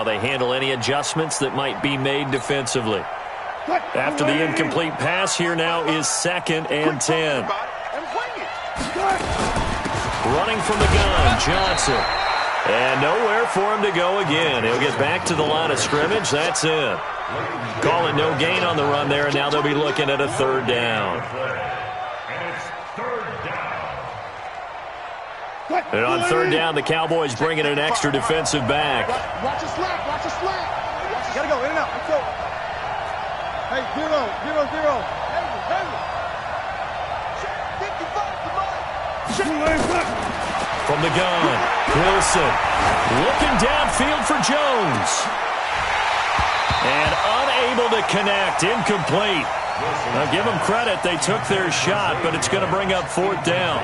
how they handle any adjustments that might be made defensively. After the incomplete pass, here now is 2nd and 10. Running from the gun, Johnson. And nowhere for him to go again. He'll get back to the line of scrimmage. That's it. Call it no gain on the run there, and now they'll be looking at a 3rd down. And on 3rd down, the Cowboys bring in an extra defensive back. Watch your slack. Watch your slack. You gotta go in and out. Let's go. Hey, 0, 0, 0. From the gun, Wilson looking downfield for Jones. And unable to connect, incomplete. Now give them credit, they took their shot, but it's going to bring up 4th down.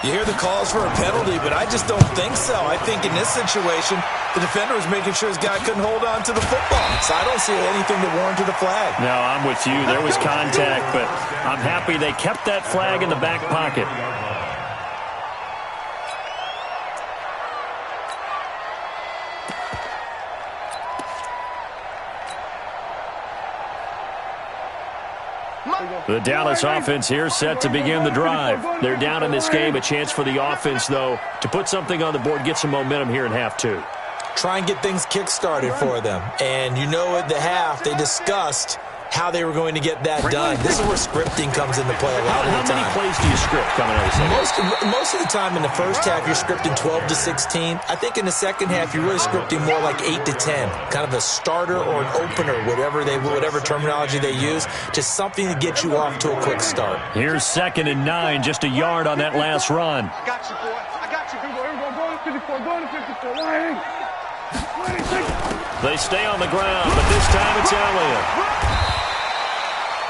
You hear the calls for a penalty, but I just don't think so. I think in this situation, the defender was making sure his guy couldn't hold on to the football. So I don't see anything that warranted a flag. No, I'm with you. There was contact, but I'm happy they kept that flag in the back pocket. The Dallas offense here set to begin the drive. They're down in this game. A chance for the offense, though, to put something on the board, get some momentum here in half 2. Try and get things kick-started for them. And you know at the half, they discussed how they were going to get that done. This is where scripting comes into play a lot of the time. How many plays do you script coming out of the second? Most of the time in the first half, you're scripting 12 to 16. I think in the second half, you're really scripting more like 8 to 10. Kind of a starter or an opener, whatever terminology they use, just something to get you off to a quick start. Here's 2nd and 9, just a yard on that last run. I got you, boy. I got you. Here we go. Go to 54. Go to 54. They stay on the ground, but this time it's Elliott.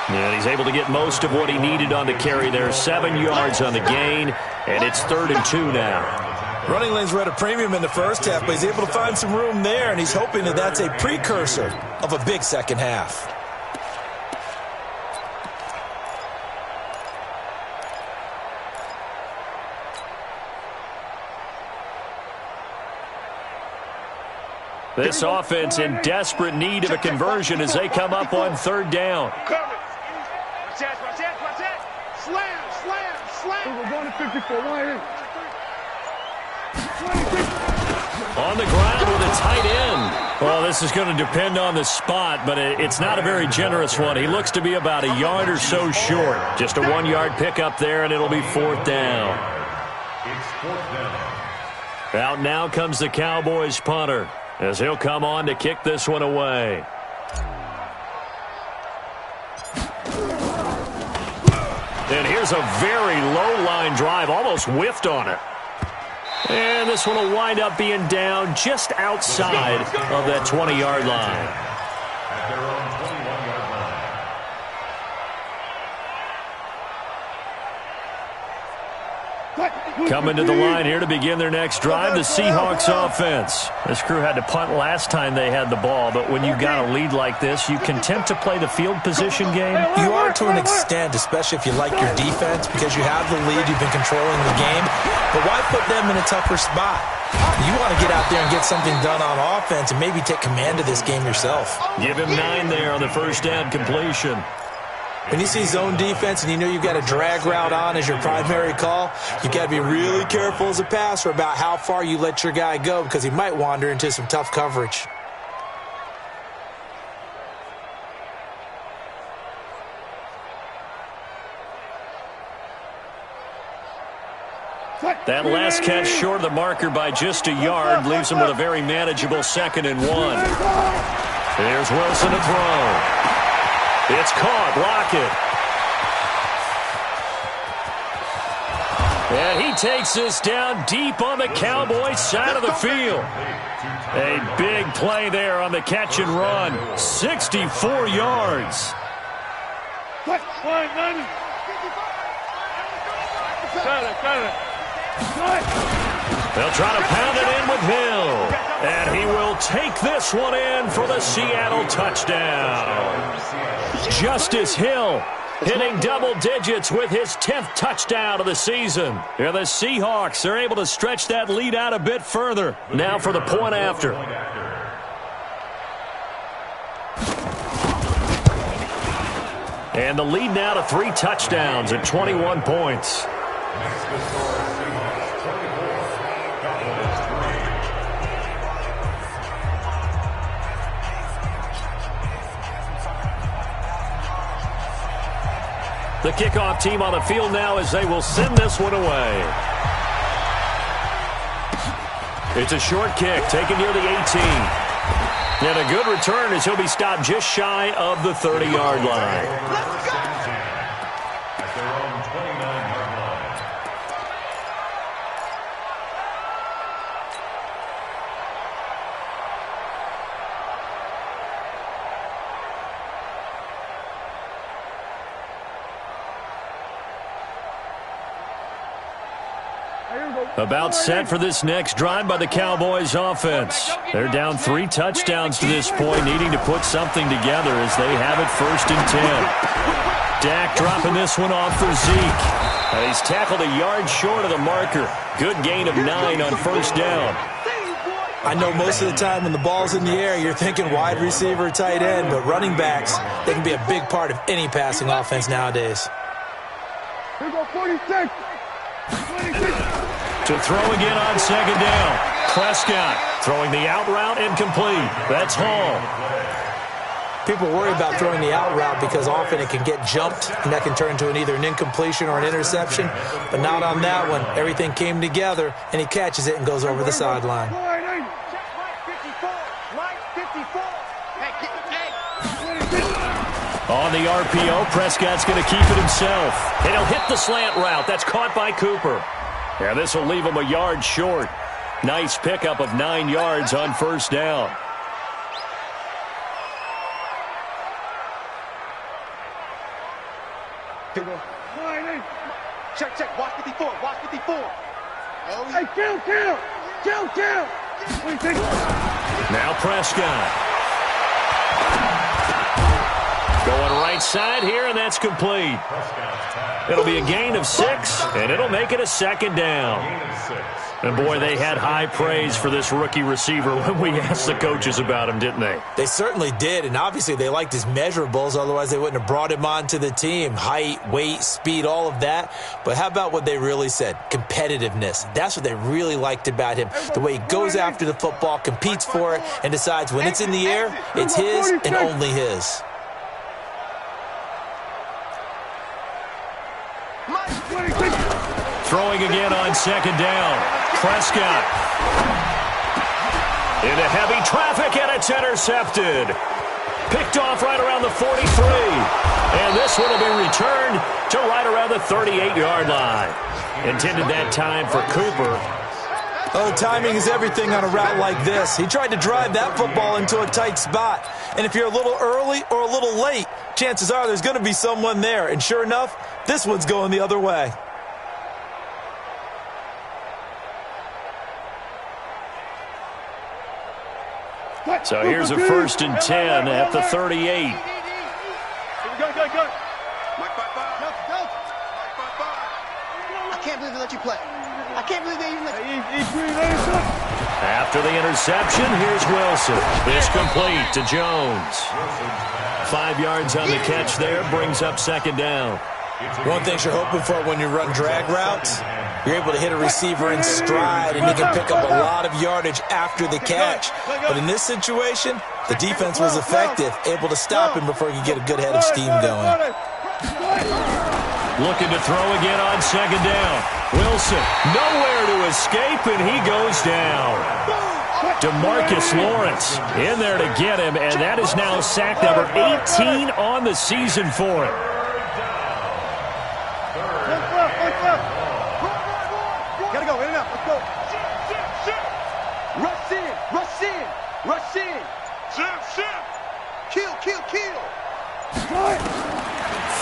And he's able to get most of what he needed on the carry there. 7 yards on the gain, and it's 3rd and 2 now. Running lanes were at a premium in the first half, but he's able to find some room there, and he's hoping that that's a precursor of a big second half. This offense in desperate need of a conversion as they come up on 3rd down. Watch it. Slam. We're going to 54. On the ground with a tight end. Well, this is going to depend on the spot, but it's not a very generous one. He looks to be about a yard or so short. Just a 1-yard pickup there, and it'll be 4th down. Out now comes the Cowboys punter, as he'll come on to kick this one away. And here's a very low-line drive, almost whiffed on it. And this one will wind up being down just outside of that 20-yard line. Coming to the line here to begin their next drive, the Seahawks offense. This crew had to punt last time they had the ball, but when you got a lead like this, you content to play the field position game? You are to an extent, especially if you like your defense, because you have the lead, you've been controlling the game. But why put them in a tougher spot? You want to get out there and get something done on offense and maybe take command of this game yourself. Give him 9 there on the first down completion. When you see zone defense and you know you've got a drag route on as your primary call, you've got to be really careful as a passer about how far you let your guy go because he might wander into some tough coverage. That last catch short of the marker by just a yard leaves him with a very manageable 2nd and 1. There's Wilson to throw. It's caught. Lockett. And he takes this down deep on the Cowboys side of the field. A big play there on the catch and run. 64 yards. They'll try to pound it in with Hill. And he will take this one in for the Seattle touchdown. Justice Hill hitting double digits with his 10th touchdown of the season. Here the Seahawks are able to stretch that lead out a bit further. Now for the point after. And the lead now to 3 touchdowns at 21 points. The kickoff team on the field now as they will send this one away. It's a short kick taken near the 18. And a good return as he'll be stopped just shy of the 30-yard line. Let's go! At their own 29-yard line. About set for this next drive by the Cowboys offense. They're down 3 touchdowns to this point, needing to put something together as they have it 1st and 10. Dak dropping this one off for Zeke. And he's tackled a yard short of the marker. Good gain of 9 on 1st down. I know most of the time when the ball's in the air, you're thinking wide receiver, tight end, but running backs, they can be a big part of any passing offense nowadays. Here go 46. 26. To throw again on 2nd down. Prescott throwing the out route incomplete. That's Hall. People worry about throwing the out route because often it can get jumped, and that can turn into either an incompletion or an interception. But not on that one. Everything came together, and he catches it and goes over the sideline. On the RPO, Prescott's going to keep it himself. And he'll hit the slant route. That's caught by Cooper. Yeah, this will leave him a yard short. Nice pickup of 9 yards on 1st down. Here we go. Check. Watch 54. Watch 54. Hey, kill. 26. Now Prescott. Going right side here, and that's complete. It'll be a gain of 6, and it'll make it a 2nd down. And, boy, they had high praise for this rookie receiver when we asked the coaches about him, didn't they? They certainly did, and obviously they liked his measurables. Otherwise, they wouldn't have brought him onto the team. Height, weight, speed, all of that. But how about what they really said? Competitiveness. That's what they really liked about him. The way he goes after the football, competes for it, and decides when it's in the air, it's his and only his. Throwing again on 2nd down. Prescott. Into heavy traffic, and it's intercepted. Picked off right around the 43. And this one will be returned to right around the 38-yard line. Intended that time for Cooper. Oh, timing is everything on a route like this. He tried to drive that football into a tight spot. And if you're a little early or a little late, chances are there's going to be someone there. And sure enough, this one's going the other way. So here's a 1st and 10 at the 38. Go. I can't believe they let you play. I can't believe they even let you. After the interception, here's Wilson. It's complete to Jones. 5 yards on the catch there, brings up 2nd down. One thing you're hoping for when you run drag routes, you're able to hit a receiver in stride, and you can pick up a lot of yardage after the catch. But in this situation, the defense was effective, able to stop him before he could get a good head of steam going. Looking to throw again on 2nd down. Wilson, nowhere to escape, and he goes down. DeMarcus Lawrence in there to get him, and that is now sack number 18 on the season for him. Gotta go, in and out, let's go. Rush in. Kill.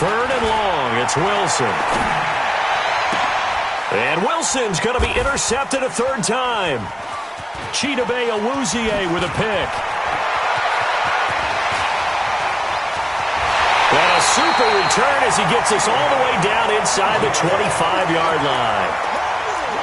3rd and long, it's Wilson. And Wilson's going to be intercepted a 3rd time. Chidobe Awuzie with a pick. And a super return as he gets us all the way down inside the 25-yard line.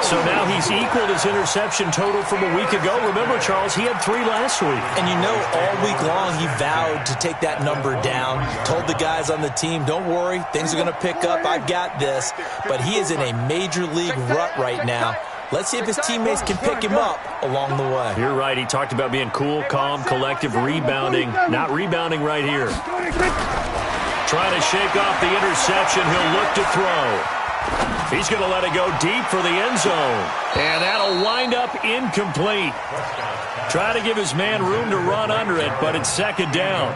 So now he's equaled his interception total from a week ago. Remember, Charles, he had 3 last week. And you know, all week long he vowed to take that number down. Told the guys on the team, don't worry, things are going to pick up. I've got this. But he is in a major league rut right now. Let's see if his teammates can pick him up along the way. You're right. He talked about being cool, calm, collective, rebounding. Not rebounding right here. Trying to shake off the interception. He'll look to throw. He's going to let it go deep for the end zone. And that'll wind up incomplete. Try to give his man room to run under it, but it's second down.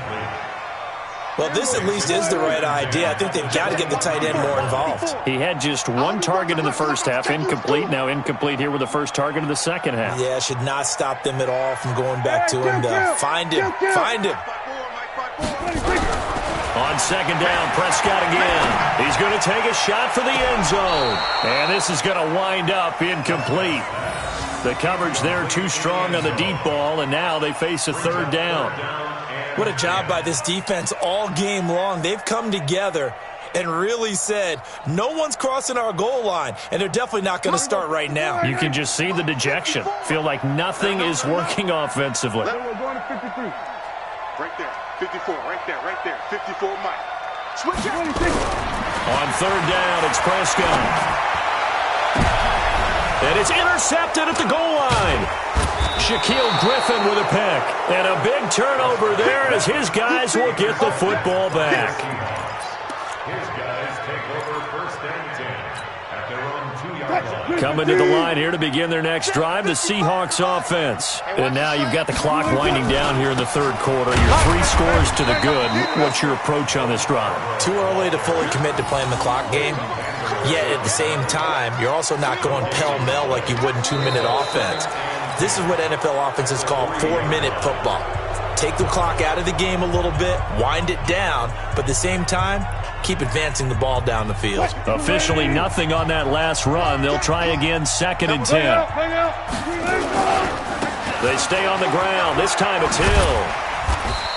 Well, this at least is the right idea. I think they've got to get the tight end more involved. He had just 1 target in the first half, incomplete. Now incomplete here with the first target of the second half. Yeah, should not stop them at all from going back to him, though. Find him. Find him. On second down, Prescott again. He's going to take a shot for the end zone. And this is going to wind up incomplete. The coverage there too strong on the deep ball, and now they face a third down. What a job by this defense all game long. They've come together and really said, no one's crossing our goal line, and they're definitely not going to start right now. You can just see the dejection. Feel like nothing is working offensively. We're going to 53. Right there, 54, right there, 54, Mike. Switch it. On third down, it's Prescott. And it's intercepted at the goal line. Shaquille Griffin with a pick. And a big turnover there as his guys will get the football back. His guys take over first and 10 at their own 2-yard line. Coming to the line here to begin their next drive, the Seahawks offense. And now you've got the clock winding down here in the third quarter. You're 3 scores to the good. What's your approach on this drive? Too early to fully commit to playing the clock game. Yet at the same time, you're also not going pell-mell like you would in 2-minute offense. This is what NFL offenses call 4-minute football. Take the clock out of the game a little bit, wind it down, but at the same time, keep advancing the ball down the field. Officially nothing on that last run. They'll try again, second and 10. They stay on the ground. This time it's Hill.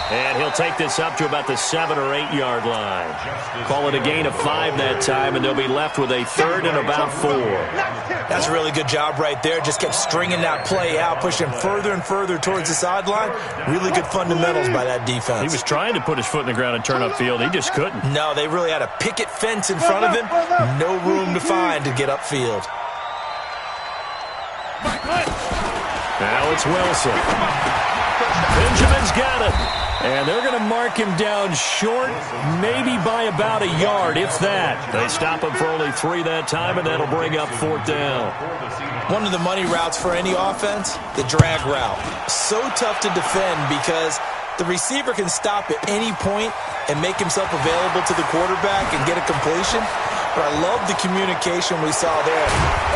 And he'll take this up to about the 7 or 8 yard line. Call it a gain of 5 that time, and they'll be left with a third and about 4. That's a really good job right there. Just kept stringing that play out, pushing further and further towards the sideline. Really good fundamentals by that defense. He was trying to put his foot in the ground and turn upfield. He just couldn't. No, they really had a picket fence in front of him. No room to find to get upfield. Now it's Wilson. Benjamin's got it. And they're going to mark him down short, maybe by about a yard, if that. They stop him for only 3 that time, and that'll bring up fourth down. One of the money routes for any offense, the drag route. So tough to defend because the receiver can stop at any point and make himself available to the quarterback and get a completion. But I love the communication we saw there.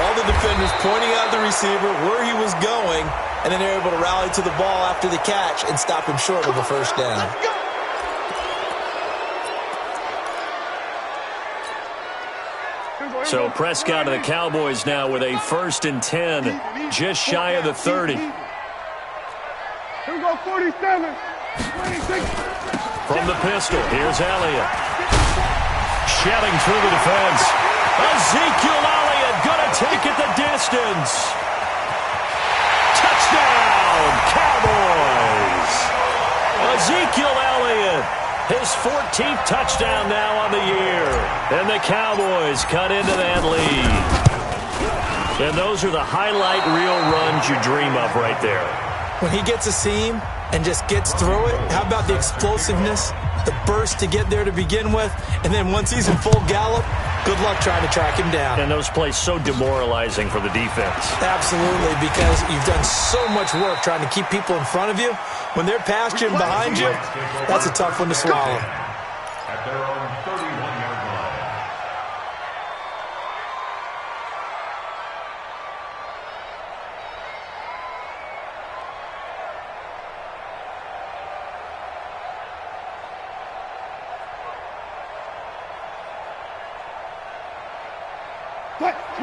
All the defenders pointing out the receiver, where he was going, and then they're able to rally to the ball after the catch and stop him short of a first down. So Prescott of the Cowboys now with a 1st and 10, just shy of the 30. Here we go, 47. 26. From the pistol, here's Elliott. Shelling through the defense. Ezekiel Elliott going to take it the distance. Touchdown, Cowboys! Ezekiel Elliott, his 14th touchdown now on the year. And the Cowboys cut into that lead. And those are the highlight reel runs you dream of right there. When he gets a seam and just gets through it, how about the explosiveness, the burst to get there to begin with, and then once he's in full gallop, good luck trying to track him down. And those plays so demoralizing for the defense. Absolutely, because you've done so much work trying to keep people in front of you. When they're past you and behind you, that's a tough one to swallow. At their own 31-yard line.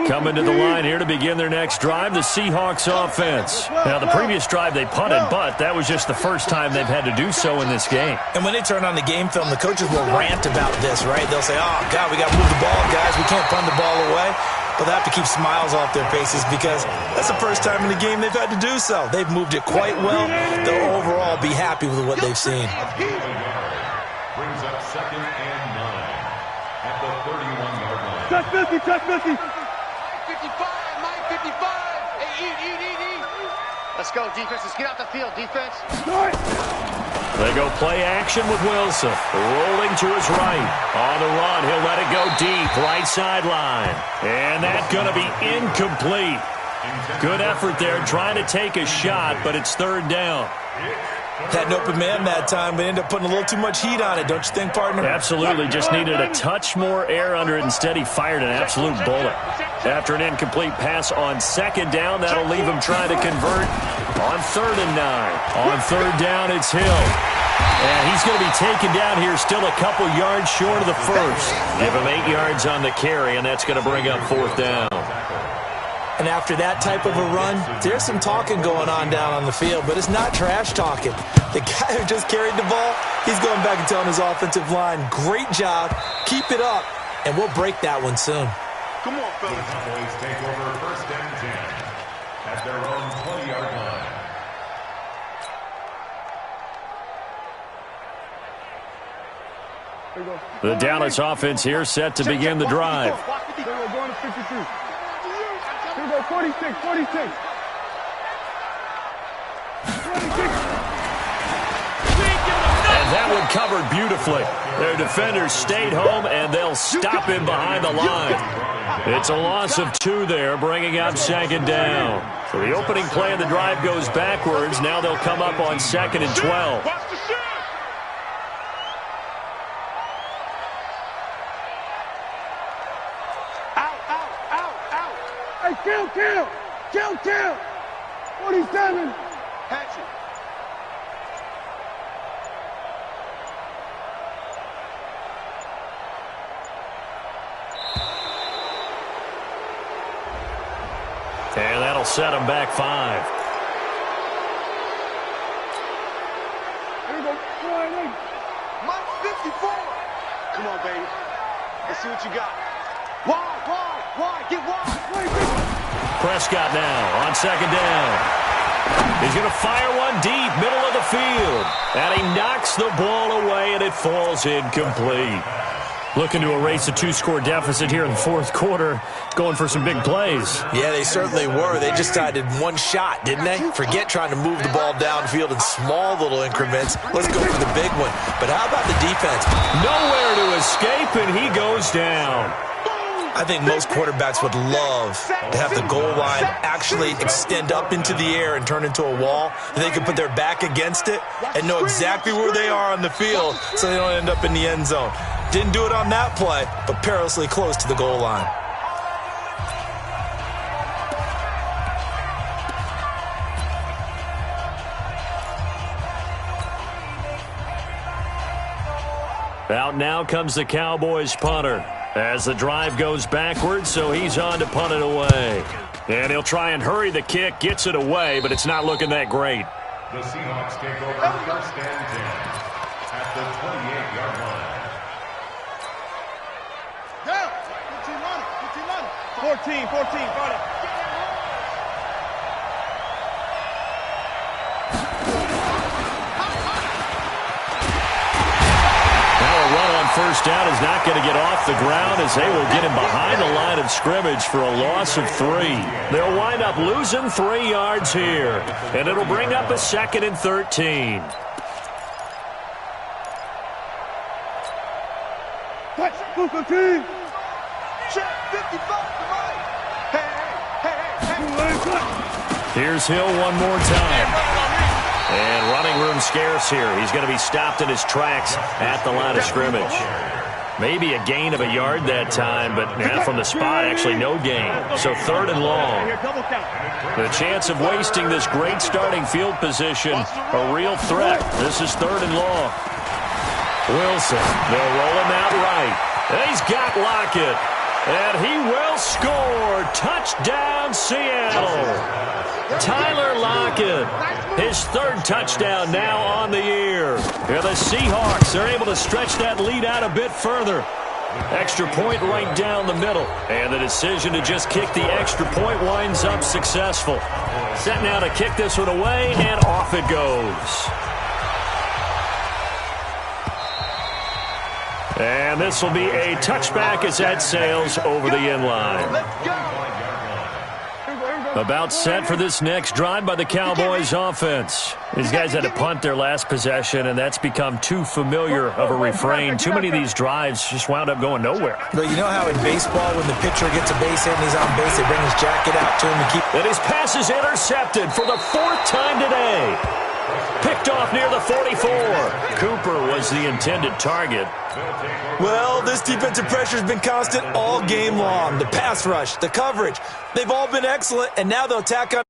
Coming to the line here to begin their next drive, the Seahawks offense. Now, the previous drive they punted, but that was just the first time they've had to do so in this game. And when they turn on the game film, the coaches will rant about this, right? They'll say, oh, God, we got to move the ball, guys. We can't punt the ball away. but they have to keep smiles off their faces because that's the first time in the game they've had to do so. They've moved it quite well. They'll overall be happy with what they've seen. Brings up 2nd and 9 at the 31-yard line. Touch 50, touch 50. 55, Mike 55. Hey, eat. Let's go, defense. Let's get out the field, defense. They go play action with Wilson. Rolling to his right. On the run, he'll let it go deep. Right sideline. And that's going to be incomplete. Good effort there trying to take a shot, but it's 3rd down. Had an open man that time, but ended up putting a little too much heat on it, don't you think, partner? Absolutely. Just needed a touch more air under it. Instead, he fired an absolute bullet. After an incomplete pass on 2nd down, that'll leave him trying to convert on 3rd and 9. On 3rd down, it's Hill. And he's going to be taken down here still a couple yards short of the first. Give him 8 yards on the carry, and that's going to bring up 4th down. And after that type of a run, there's some talking going on down on the field, but it's not trash talking. The guy who just carried the ball, he's going back and telling his offensive line, great job, keep it up, and we'll break that one soon. Come on, The fellas. Cowboys take over 1st and 10 at their own 20-yard line. The Dallas offense here set to begin the drive. Here we go, going to 52. Here we go, 46. And that one covered beautifully. Their defenders stayed home, and they'll stop him behind the line. It's a loss of 2 there, bringing up 2nd down. So the opening play of the drive goes backwards. Now they'll come up on 2nd and 12. Hey, kill. 47. Hatchet. And that'll set him back 5. Here we go, Mike 54. Come on, baby. Let's see what you got. Wide. Get wide. Prescott now on 2nd down. He's going to fire one deep, middle of the field. And he knocks the ball away, and it falls incomplete. Looking to erase a 2-score deficit here in the 4th quarter, going for some big plays. Yeah, they certainly were. They just decided one shot, didn't they? Forget trying to move the ball downfield in small little increments. Let's go for the big one. But how about the defense? Nowhere to escape, and he goes down. I think most quarterbacks would love to have the goal line actually extend up into the air and turn into a wall, and they can put their back against it and know exactly where they are on the field so they don't end up in the end zone. Didn't do it on that play, but perilously close to the goal line. Out now comes the Cowboys punter as the drive goes backwards, so he's on to punt it away. And he'll try and hurry the kick, gets it away, but it's not looking that great. The Seahawks take over 1st and 10 at the 28-yard line. Down. 14, got it. First down is not going to get off the ground as they will get him behind the line of scrimmage for a loss of 3. They'll wind up losing 3 yards here, and it'll bring up a 2nd and 13. Touch, Booker team. Check 55 to Mike. Hey. Here's Hill one more time. And running room scarce here. He's going to be stopped in his tracks at the line of scrimmage. Maybe a gain of a yard that time, but from the spot, actually no gain. So 3rd and long. The chance of wasting this great starting field position, a real threat. This is 3rd and long. Wilson, they'll roll him out right. And he's got Lockett. And he will score. Touchdown, Seattle. Tyler Lockett, his 3rd touchdown now on the year. Yeah, the Seahawks are able to stretch that lead out a bit further. Extra point right down the middle. And the decision to just kick the extra point winds up successful. Set now to kick this one away, and off it goes. And this will be a touchback as that sails over the end line. About set for this next drive by the Cowboys offense. These guys had to punt their last possession, and that's become too familiar of a refrain. Too many of these drives just wound up going nowhere. But you know how in baseball, when the pitcher gets a base hit and he's on base, they bring his jacket out to him to keep... And his pass is intercepted for the 4th time today. Picked off near the 44. Cooper was the intended target. Well, this defensive pressure has been constant all game long. The pass rush, the coverage, they've all been excellent, and now they'll tack on...